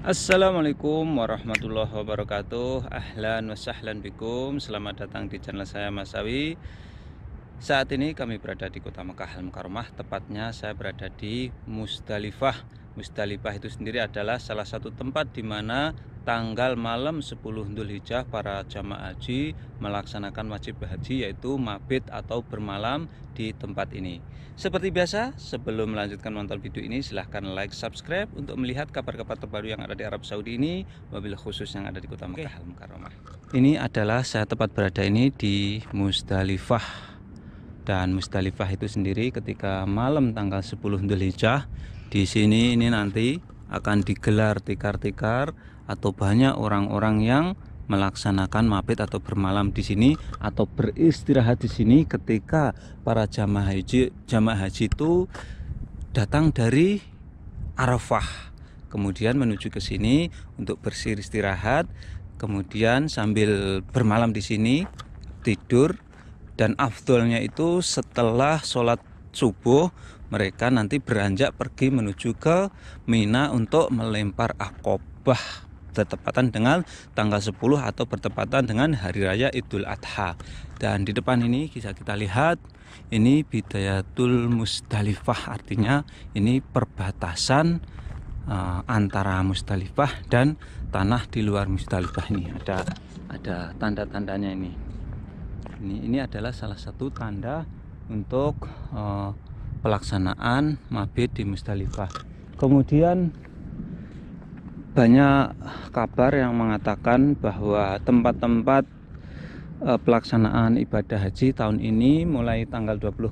Assalamualaikum warahmatullahi wabarakatuh. Ahlan wa sahlan bikum. Selamat datang di channel saya Mas Sawi. Saat ini kami berada di Kota Mekah Al-Mukarramah. Tepatnya saya berada di Musdalifah. Musdalifah itu sendiri adalah salah satu tempat di mana tanggal malam 10 Dzulhijjah para jamaah haji melaksanakan wajib haji, yaitu mabit atau bermalam di tempat ini. Seperti biasa, sebelum melanjutkan menonton video ini, silahkan like, subscribe untuk melihat kabar-kabar terbaru yang ada di Arab Saudi ini, wabil khusus yang ada di Kota Mekah Al-Mukarramah. Ini adalah saya tepat berada ini di Musdalifah. Dan Musdalifah itu sendiri ketika malam tanggal 10 Dzulhijjah, di sini ini nanti akan digelar tikar-tikar atau banyak orang-orang yang melaksanakan mabit atau bermalam di sini atau beristirahat di sini ketika para jamaah haji itu datang dari Arafah, kemudian menuju ke sini untuk beristirahat, kemudian sambil bermalam di sini tidur. Dan afdolnya itu setelah sholat subuh mereka nanti beranjak pergi menuju ke Mina untuk melempar akobah, bertepatan dengan tanggal 10 atau bertepatan dengan hari raya Idul Adha. Dan di depan ini bisa kita lihat, ini Bidayatul Musdalifah, artinya ini perbatasan antara Musdalifah dan tanah di luar Musdalifah. Ini ada tanda-tandanya ini. Ini adalah salah satu tanda untuk pelaksanaan mabit di Musdalifah. Kemudian banyak kabar yang mengatakan bahwa tempat-tempat pelaksanaan ibadah haji tahun ini mulai tanggal 20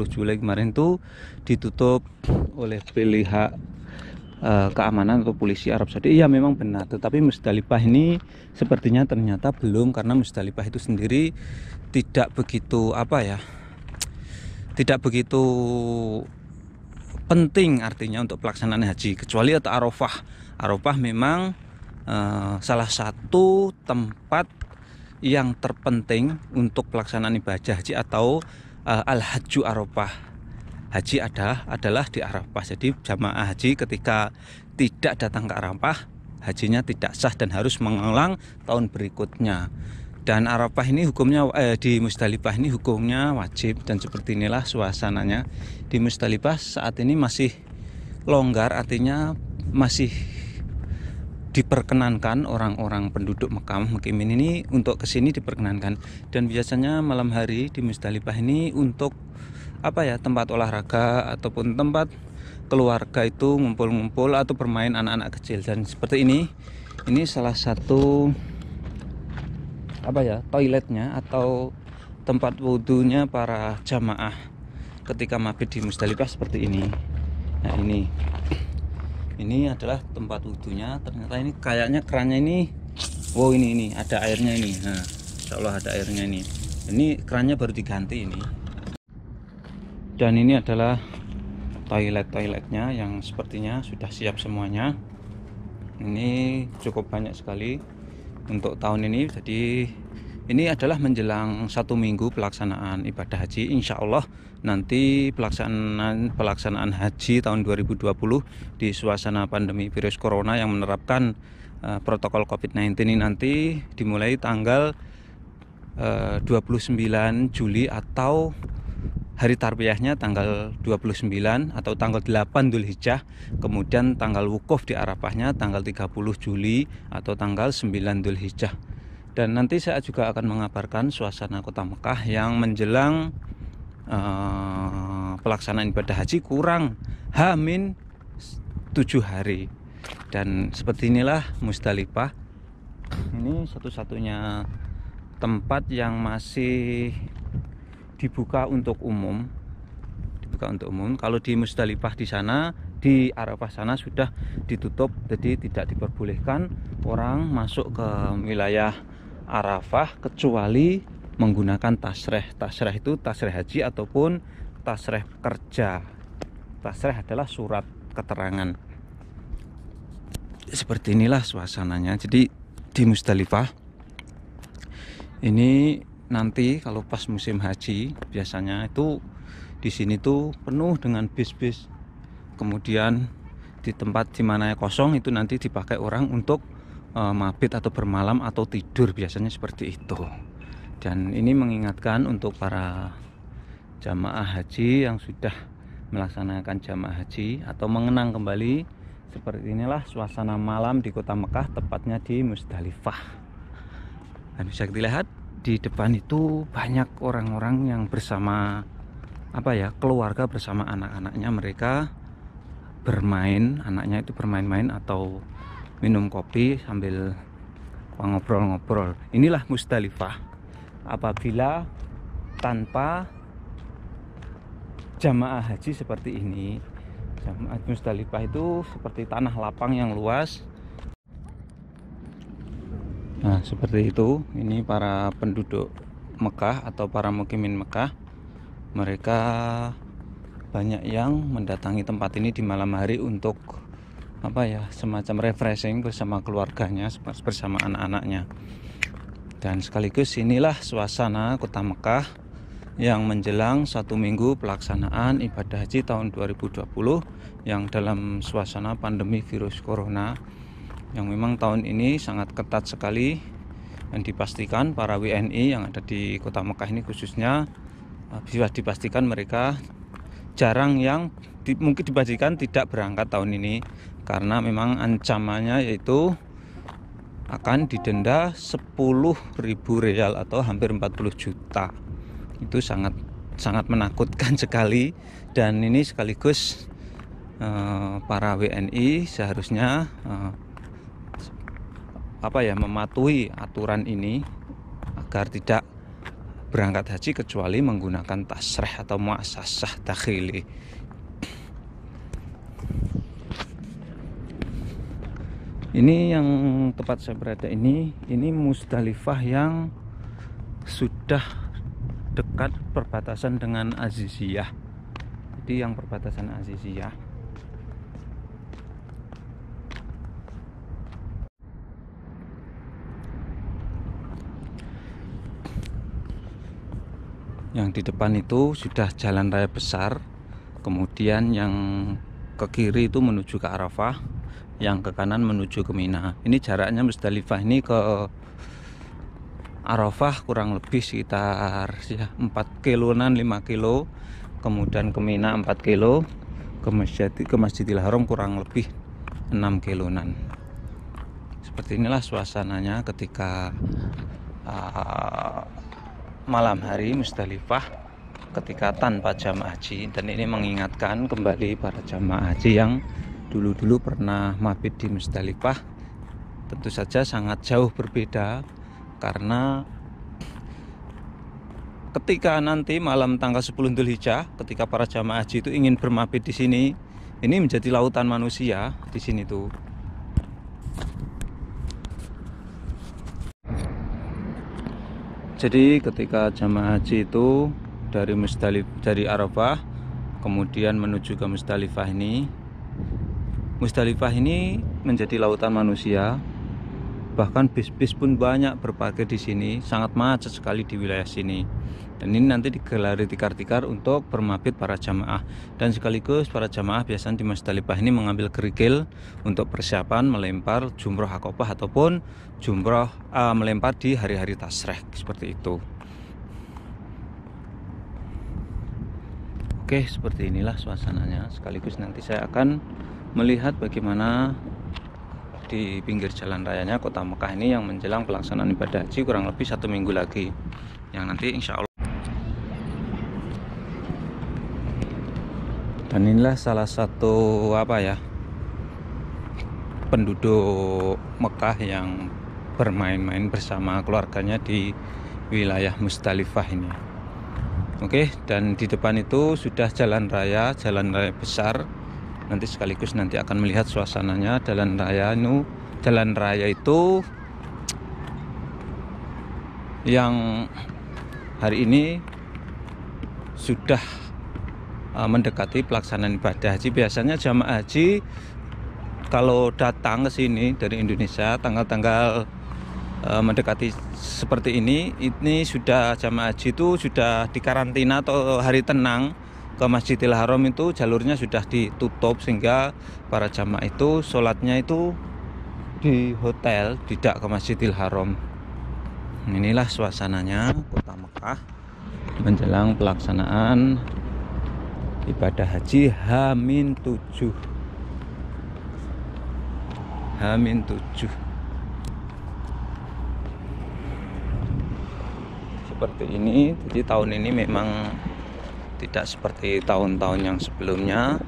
Juli kemarin itu ditutup oleh pihak keamanan atau polisi Arab Saudi. Iya, memang benar, tetapi Musdalifah ini sepertinya ternyata belum, karena Musdalifah itu sendiri tidak begitu tidak begitu penting artinya untuk pelaksanaan haji, kecuali atau Arafah. Arafah memang salah satu tempat yang terpenting untuk pelaksanaan ibadah haji atau al-hajju Arafah. Haji adalah di Arafah. Jadi jamaah haji ketika tidak datang ke Arafah, hajinya tidak sah dan harus mengulang tahun berikutnya. Dan Arafah ini hukumnya di Musdalifah ini hukumnya wajib, dan seperti inilah suasananya di Musdalifah saat ini. Masih longgar, artinya masih diperkenankan orang-orang penduduk Mekah Mukimin ini untuk kesini diperkenankan. Dan biasanya malam hari di Musdalifah ini untuk tempat olahraga ataupun tempat keluarga itu ngumpul-ngumpul atau bermain anak-anak kecil. Dan seperti ini salah satu toiletnya atau tempat wudhunya para jamaah ketika mabit di Musdalifah seperti ini. Nah, ini adalah tempat wudhunya. Ternyata ini kayaknya kerannya ini, wow, ini ada airnya ini. Nah, insya Allah ada airnya ini. Ini kerannya baru diganti ini. Dan ini adalah toiletnya yang sepertinya sudah siap semuanya. Ini cukup banyak sekali untuk tahun ini. Jadi ini adalah menjelang 1 minggu pelaksanaan ibadah haji. Insya Allah nanti pelaksanaan haji tahun 2020 di suasana pandemi virus corona yang menerapkan protokol COVID-19 ini nanti dimulai tanggal 29 Juli atau hari tarbiyahnya tanggal 29 atau tanggal 8 Dzulhijjah, kemudian tanggal wukuf di Arafahnya tanggal 30 Juli atau tanggal 9 Dzulhijjah. Dan nanti saya juga akan mengabarkan suasana Kota Mekah yang menjelang pelaksanaan ibadah haji kurang H-7 hari. Dan seperti inilah Musdalifah. Ini satu-satunya tempat yang masih dibuka untuk umum. Kalau di Musdalifah di sana, di Arafah sana sudah ditutup, jadi tidak diperbolehkan orang masuk ke wilayah Arafah kecuali menggunakan tasreh. Tasreh itu tasreh haji ataupun tasreh kerja. Tasreh adalah surat keterangan. Seperti inilah suasananya. Jadi di Musdalifah ini nanti kalau pas musim haji biasanya itu di sini tuh penuh dengan bis-bis. Kemudian di tempat dimana kosong itu nanti dipakai orang untuk mabit atau bermalam atau tidur, biasanya seperti itu. Dan ini mengingatkan untuk para jamaah haji yang sudah melaksanakan jamaah haji atau mengenang kembali. Seperti inilah suasana malam di kota Mekah, tepatnya di Musdalifah. Dan bisa kita lihat di depan itu banyak orang-orang yang bersama keluarga bersama anak-anaknya. Mereka bermain, anaknya itu bermain-main atau minum kopi sambil ngobrol-ngobrol. Inilah Musdalifah apabila tanpa jamaah haji seperti ini. Jamaah Musdalifah itu seperti tanah lapang yang luas. Nah, seperti itu. Ini para penduduk Mekah atau para mukimin Mekah. Mereka banyak yang mendatangi tempat ini di malam hari untuk semacam refreshing bersama keluarganya, bersama anak-anaknya. Dan sekaligus inilah suasana kota Mekah yang menjelang 1 minggu pelaksanaan ibadah haji tahun 2020 yang dalam suasana pandemi virus corona yang memang tahun ini sangat ketat sekali. Dan dipastikan para WNI yang ada di kota Mekah ini khususnya bisa dipastikan mereka jarang yang mungkin dipastikan tidak berangkat tahun ini, karena memang ancamannya yaitu akan didenda 10.000 rial atau hampir 40 juta. Itu sangat menakutkan sekali. Dan ini sekaligus para WNI seharusnya mematuhi aturan ini agar tidak berangkat haji kecuali menggunakan tasrih atau muassasah dakhili. Ini yang tempat saya berada ini Musdalifah yang sudah dekat perbatasan dengan Aziziyah. Jadi yang perbatasan Aziziyah. Yang di depan itu sudah jalan raya besar. Kemudian yang ke kiri itu menuju ke Arafah, yang ke kanan menuju ke Mina. Ini jaraknya Musdalifah ini ke Arafah kurang lebih sekitar 4 kiloan, 5 kilo. Kemudian ke Mina 4 kilo. Ke Masjidil Haram kurang lebih 6 kiloan. Seperti inilah suasananya ketika malam hari Musdalifah ketika tanpa jamaah haji. Dan ini mengingatkan kembali para jamaah haji yang dulu-dulu pernah mabit di Musdalifah. Tentu saja sangat jauh berbeda, karena ketika nanti malam tanggal 10 Dzulhijjah, ketika para jamaah haji itu ingin bermabit di sini, ini menjadi lautan manusia di sini tuh. Jadi ketika jamaah haji itu dari Arafah kemudian menuju ke Musdalifah ini menjadi lautan manusia. Bahkan bis-bis pun banyak berparkir di sini, sangat macet sekali di wilayah sini. Dan ini nanti digelari tikar-tikar untuk bermabit para jamaah. Dan sekaligus para jamaah biasanya di Musdalifah ini mengambil kerikil untuk persiapan melempar jumroh Aqobah ataupun jumroh melempar di hari-hari tasrih, seperti itu. Oke, seperti inilah suasananya. Sekaligus nanti saya akan melihat bagaimana di pinggir jalan rayanya kota Mekah ini yang menjelang pelaksanaan ibadah haji kurang lebih 1 minggu lagi, yang nanti insya Allah. Dan inilah salah satu penduduk Mekah yang bermain-main bersama keluarganya di wilayah Musdalifah ini. Oke, dan di depan itu sudah jalan raya besar. Nanti sekaligus akan melihat suasananya. Jalan raya itu yang hari ini sudah mendekati pelaksanaan ibadah haji. Biasanya jamaah haji kalau datang ke sini dari Indonesia tanggal-tanggal mendekati seperti ini sudah jamaah haji itu sudah dikarantina atau hari tenang, ke Masjidil Haram itu jalurnya sudah ditutup, sehingga para jamaah itu sholatnya itu di hotel, tidak ke Masjidil Haram. Inilah suasananya kota Mekah menjelang pelaksanaan ibadah haji H-7. Seperti ini. Jadi tahun ini memang tidak seperti tahun-tahun yang sebelumnya.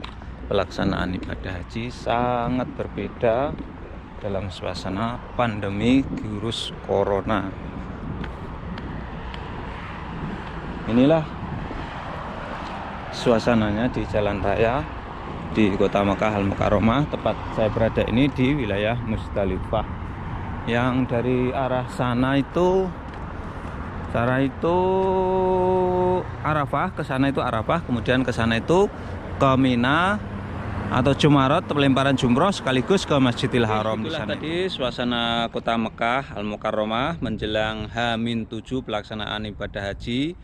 Pelaksanaan ibadah haji sangat berbeda dalam suasana pandemi virus corona. Inilah suasananya di jalan raya di kota Makkah Al-Mukarramah. Tempat saya berada ini di wilayah Musdalifah. Yang dari arah sana itu Arafah, ke sana itu Arafah, kemudian ke sana itu ke Mina atau Jumarat, pelemparan jumroh sekaligus ke Masjidil Haram. Di sana tadi suasana kota Mekah Al-Mukarramah menjelang H-7 pelaksanaan ibadah haji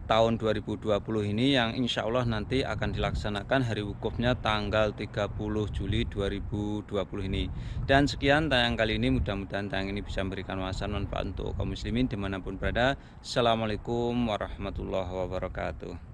tahun 2020 ini, yang insya Allah nanti akan dilaksanakan hari wukufnya tanggal 30 Juli 2020 ini. Dan sekian tayang kali ini, mudah-mudahan tayang ini bisa memberikan wawasan manfaat untuk kaum muslimin dimanapun berada. Assalamualaikum warahmatullahi wabarakatuh.